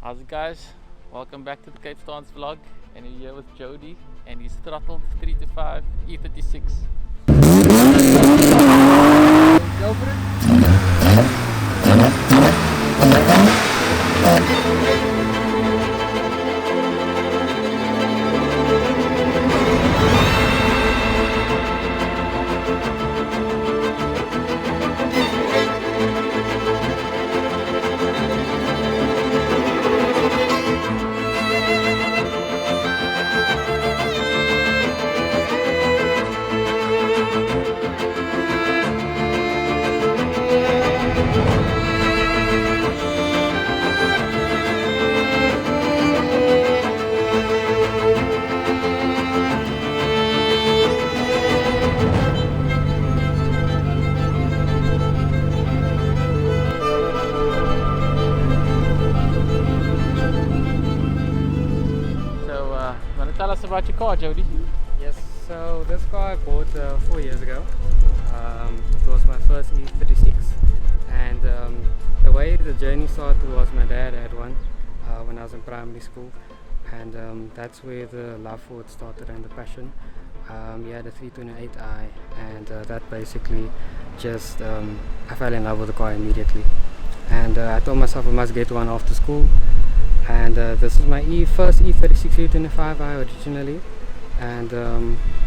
How's it, guys? Welcome back to the Capestance vlog, and we're here with Jody and his throttled 3 to 5 E36. Go for it. Tell us about your car, Jody. Yes, so this car I bought 4 years ago. It was my first E36, and the way the journey started was my dad had one when I was in primary school, and that's where the love for it started and the passion. He had a 328i, and that basically just I fell in love with the car immediately, and I told myself I must get one after school. And this is my first E36 325i originally, and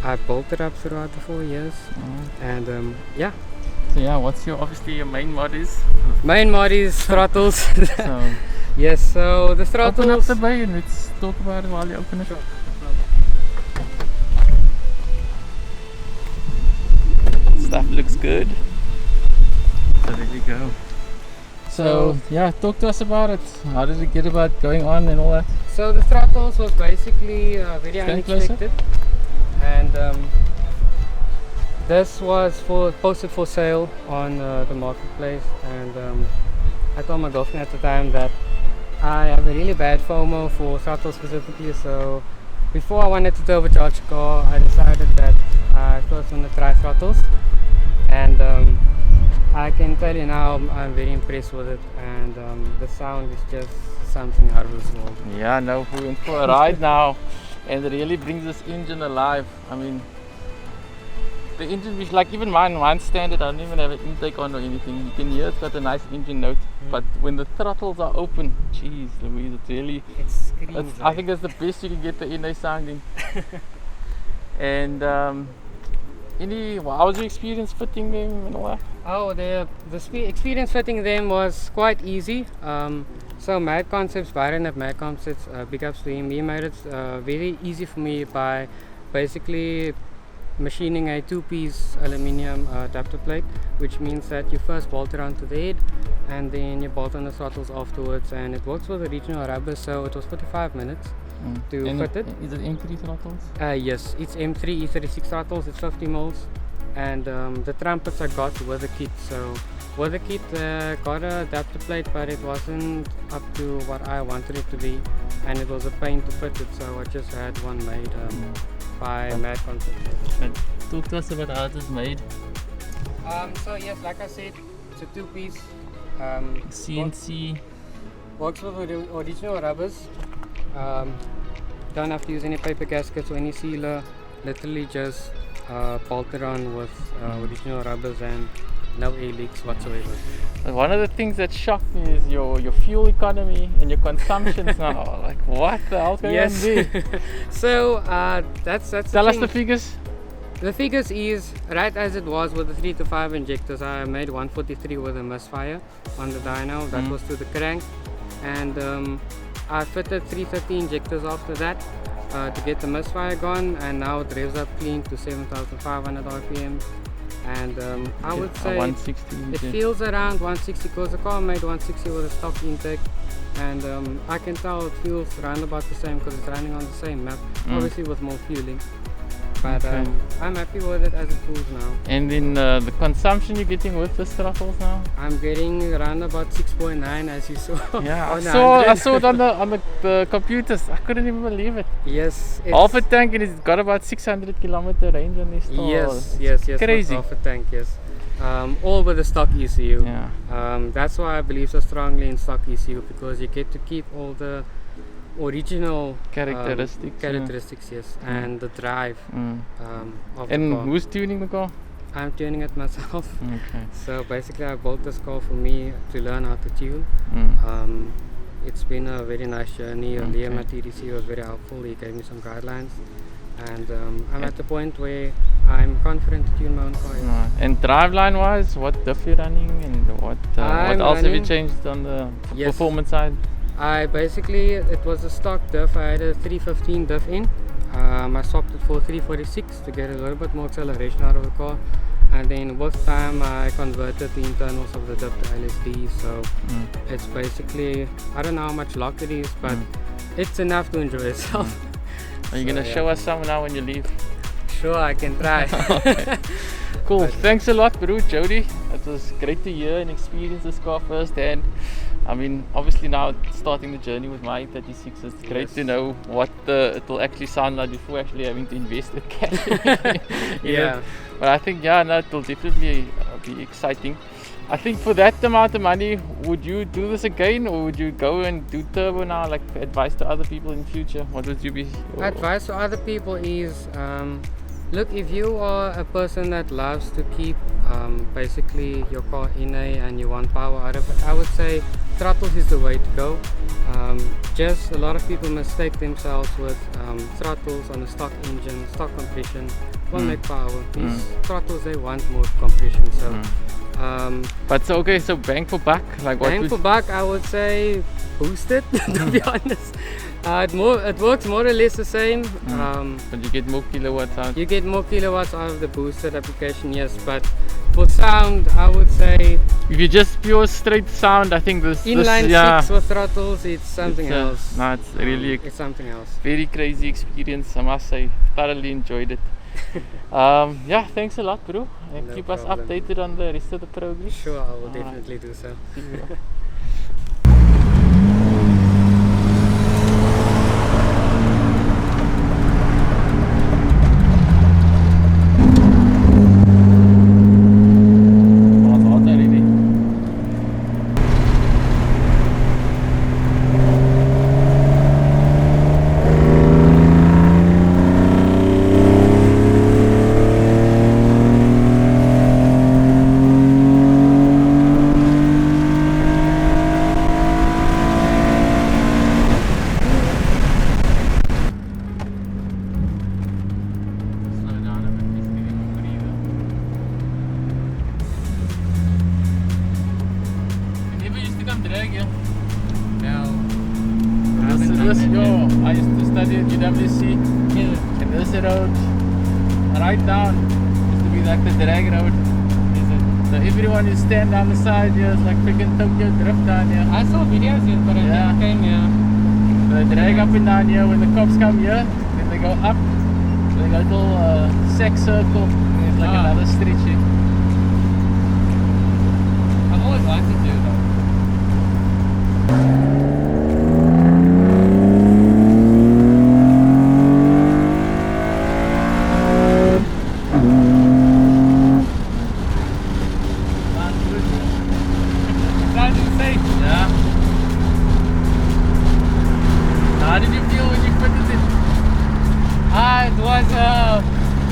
I built it up throughout the 4 years. And yeah. So yeah, what's obviously your main mod is? Main mod is throttles. So yes, so the throttles. Open up the bay and let's talk about it while you open it. Sure. Stuff looks good. So there we go. So yeah, talk to us about it. How did it get about going on and all that? So the throttles was basically very unexpected, and this was posted for sale on the marketplace, and I told my girlfriend at the time that I have a really bad FOMO for throttles specifically. So before I wanted to turbocharge the car, I decided that I first want to try throttles, and I can tell you now I'm very impressed with it, and the sound is just something out of this world. Yeah, no, we went for a ride now, and it really brings this engine alive. I mean, the engine is like, even mine's standard, I don't even have an intake on or anything. You can hear it's got a nice engine note, but when the throttles are open, jeez Louise, it's really, it screams. I think that's the best you can get the NA sounding. And how was your experience fitting them and all that? Oh, the experience fitting them was quite easy. So Mad Concepts, Byron at Mad Concepts, big ups to him. He made it very easy for me by basically machining a 2-piece aluminium adapter plate, which means that you first bolt it onto the head and then you bolt on the throttles afterwards, and it works with the original rubber, so it was 45 minutes to fit it. Is it M3 Throttles? Yes, it's M3 E36 Throttles, it's 50 mils, and the trumpets I got with the kit. So with the kit, got an adapter plate, but it wasn't up to what I wanted it to be, and it was a pain to fit it, so I just had one made by Mad Concepts. And talk to us about how it is made. So yes, like I said, it's a 2-piece. CNC. Works with the original rubbers. Don't have to use any paper gaskets or any sealer. Literally just bolt it on with original rubbers and no air leaks whatsoever. And one of the things that shocked me is your fuel economy and your consumptions now. Like, what the hell can you do? So that's Tell us the figures. The figures is right as it was with the 3 to 5 injectors. I made 143 with a misfire on the dyno. That was to the crank, and I fitted 330 injectors after that to get the misfire gone, and now it revs up clean to 7,500 RPM. And I would say 160 it feels around 160 because the car made 160 with a stock intake, and I can tell it feels around about the same because it's running on the same map, obviously with more fueling. But I'm happy with it as it goes now. And then the consumption you're getting with the throttles now? I'm getting around about 6.9 as you saw. Yeah, I saw it on the computers. I couldn't even believe it. Yes. Half a tank, and it's got about 600 kilometer range on this store. Yes. Crazy. Half a tank, yes. all with the stock ECU. Yeah. That's why I believe so strongly in stock ECU, because you get to keep all the original characteristics. Yes, and the drive of And the car. who's tuning the car? I'm tuning it myself. Okay. So basically I built this car for me to learn how to tune. It's been a very nice journey. Liam at TDC was very helpful. He gave me some guidelines, and I'm at the point where I'm confident to tune my own car. Right. And driveline wise, what diff you running, and what else have you changed on the performance side? It was a stock diff. I had a 315 diff in. I swapped it for 346 to get a little bit more acceleration out of the car, and then with time I converted the internals of the diff to LSD. So it's basically, I don't know how much lock it is, but it's enough to enjoy yourself. Are you gonna show us some now when you leave? Sure, I can try. Okay. Cool. Thanks a lot, bro, Jody. It was great to hear and experience this car firsthand. I mean, obviously now starting the journey with my E36, it's great to know what it will actually sound like before actually having to invest in cash. Yeah. But I think, it will definitely be exciting. I think for that amount of money, would you do this again, or would you go and do turbo now, like advice to other people in future? What would you be? Advice to other people is, look, if you are a person that loves to keep basically your car in and you want power out of it, I would say throttles is the way to go. Just a lot of people mistake themselves with throttles on a stock engine, stock compression won't make power. These throttles, they want more compression. So so bang for buck, like what? Bang for buck, I would say boost it. To be honest, it works more or less the same. But you get more kilowatts out. You get more kilowatts out of the boosted application, yes. But for sound, I would say, if you just pure straight sound, I think this inline 6 with throttles, it's something else. No, it's really it's something else. Very crazy experience, I must say. Thoroughly enjoyed it. Thanks a lot, bro. And keep us updated on the rest of the progress. Sure, I will definitely do so. I used to study at UWC, and this road right down used to be like the drag road. So everyone is stand down the side here, it's like freaking Tokyo drift down here. I saw videos here, but I never came here. So they drag up and down here. When the cops come here, then they go up. So they got a little sex circle, and it's like another stretch here. I've always wanted to do that.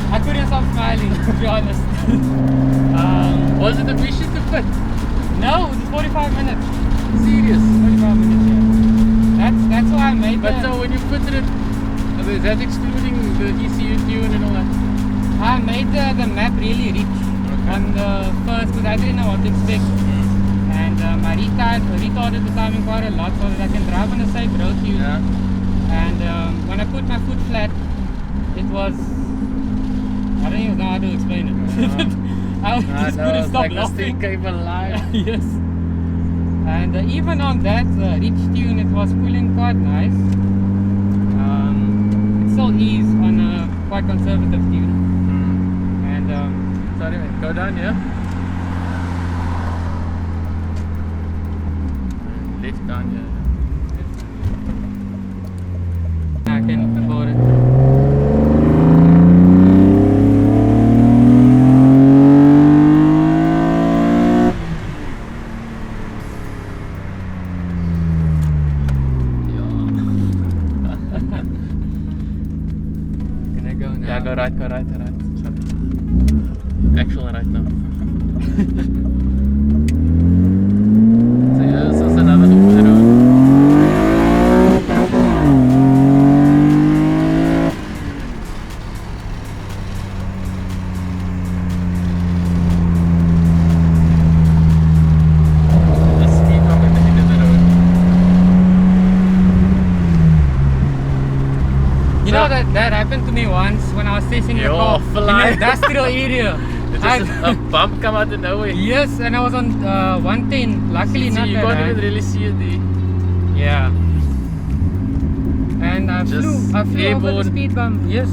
I couldn't stop smiling, to be honest. Was it a mission to fit? No, it was 45 minutes. Serious? 45 minutes, yeah. That's why I made But so when you fitted it, is that excluding the ECU tune and all that? I made the map really rich on the first, because I didn't know what to expect. And I retarded the timing quite a lot so that I can drive on a safe road tune. Yeah. And when I put my foot flat, it was, I don't even know how to explain it. I just couldn't stop laughing. This thing came alive. Yes. And even on that rich tune, it was pulling quite nice. It still is on a quite conservative tune. And sorry, go down here. Left down here. I can afford it. Yeah, go right. Sorry. Actual right now. So yeah, this is another loop of the road. The speed bump at the end of the road. You know that happened to me once when I was testing the Yo, car fly. in an industrial area. It's just a bump come out of nowhere. Yes, and I was on 110. Luckily, See, not you that can't high. even really see it there. Yeah. And I Just flew over the airborne. speed bump. Yes.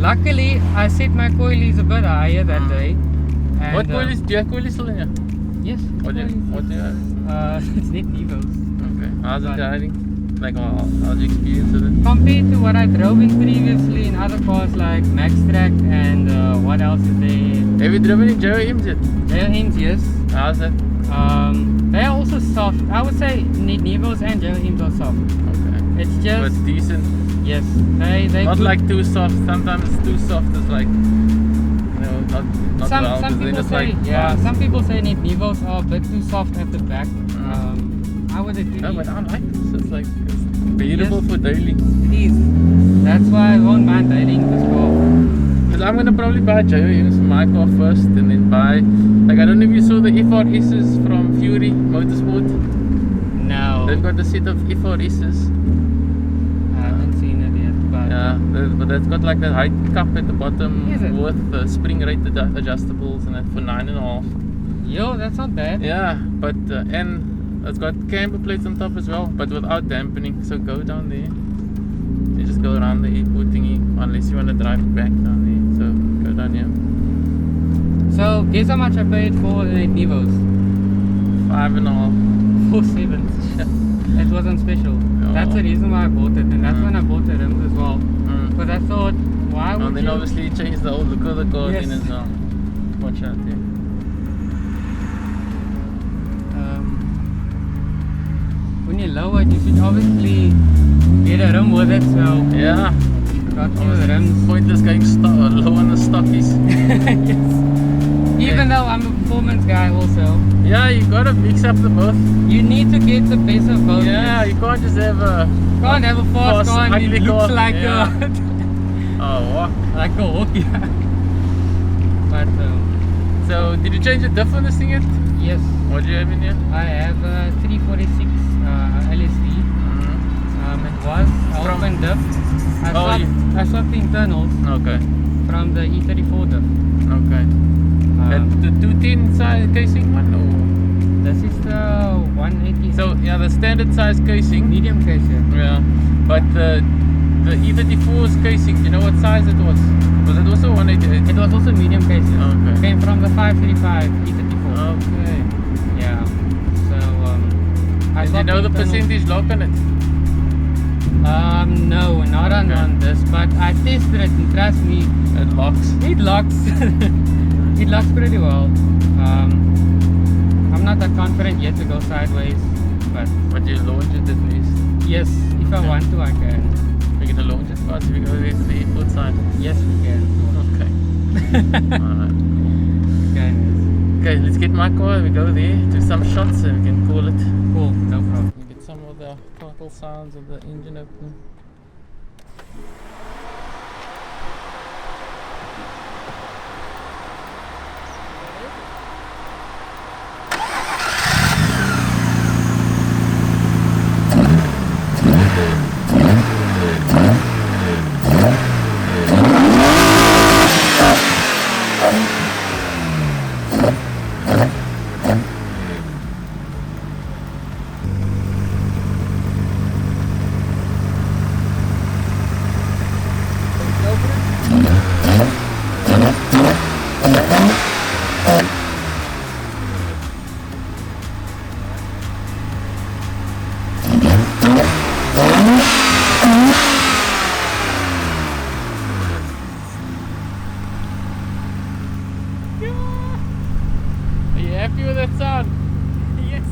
Luckily, I set my coilies a bit higher that day. And, What coilies? Do you have coilies still in here? Yes. What do you have? It's net Evos. Okay. How's it But- driving? Like, how's your experience with it? Compared to what I drove in previously in other cars like Max Track and what else is there? Have you driven in JOMs yet? Geohims, yes. How's that? They are also soft. I would say Nevos and Geohims are soft. Okay. It's But just decent. yes, they Not good. like too soft. Sometimes it's too soft. It's like, not well. some 'Cause then people it's say like, some people say Nevos are a bit too soft at the back. I would agree. No, but I like this. It's like it's beautiful for daily. It is. That's why I won't mind dating this car. Because I'm gonna probably buy JOMs for my car first, and then buy. Like, I don't know if you saw the E36s from Fury Motorsport. No, They've got a set of E36s. I haven't seen it yet. But Yeah, but that's got like a height cup at the bottom Is it? with spring rate adjustables and that for 9.5. yo, that's not bad. Yeah, but and it's got camber plates on top as well, but without dampening. So go down there. You just go around the airport thingy, unless you want to drive it back down there. So go down here. So guess how much I paid for the Nevos? 5.5. 4.7. It was on special. That's the reason why I bought it, and that's when I bought the rims as well. Because I thought, why would And then you? obviously change the whole look of the car Yes. in as well. Watch out there. When you lower it, you should obviously get a rim with it. So Yeah. got few rims. Pointless going low on the stockies. Yes. Even though I'm a performance guy also, Yeah, you gotta mix up the both. you need to get the best of both. Yeah, you can't just have a Can't have a fast car and ugly it looks car. like Yeah. a like a hockey. But So, did you change the diff on this thing yet? yes, What do you have in here? I have a 346 LSD. It was From- open diff. Oh, I swapped the internals Okay, from the E34 diff. okay. The 210 size casing one? Or? This is the 180. So, yeah, the standard size casing. medium case here. Yeah, but the E34's casing, do you know what size it was? Was it also 188? It was also medium case here. Okay. Came from the 535 E34. Okay. Yeah. So I And you swapped know the internals. percentage lock on it? No, not Okay. on this, but I tested it and trust me, It locks. it locks. It locks pretty well. I'm not that confident yet to go sideways, but you launch it at least. yes, if I want to, I can. We're gonna launch it first if we go there to the airport side. Yes, we can. Okay. Alright. Okay, Okay, let's get my car, we go there, do some shots and we can call it. cool, no problem. Get some of the throttle sounds of the engine opening. Are you happy with that sound? Yes.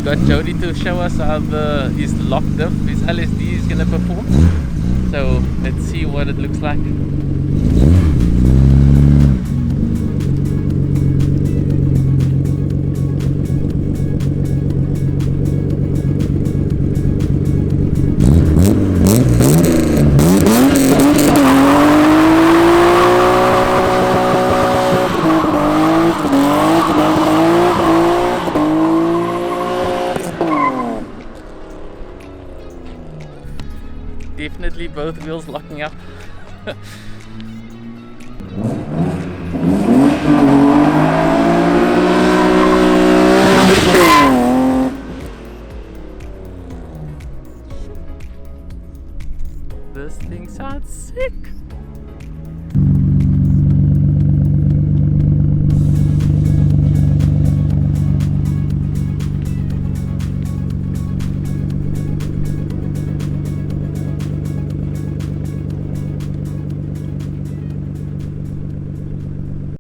got Jody to show us how his lock diff, his LSD is going to perform. So let's see what it looks like. Definitely both wheels locking up. This thing sounds sick.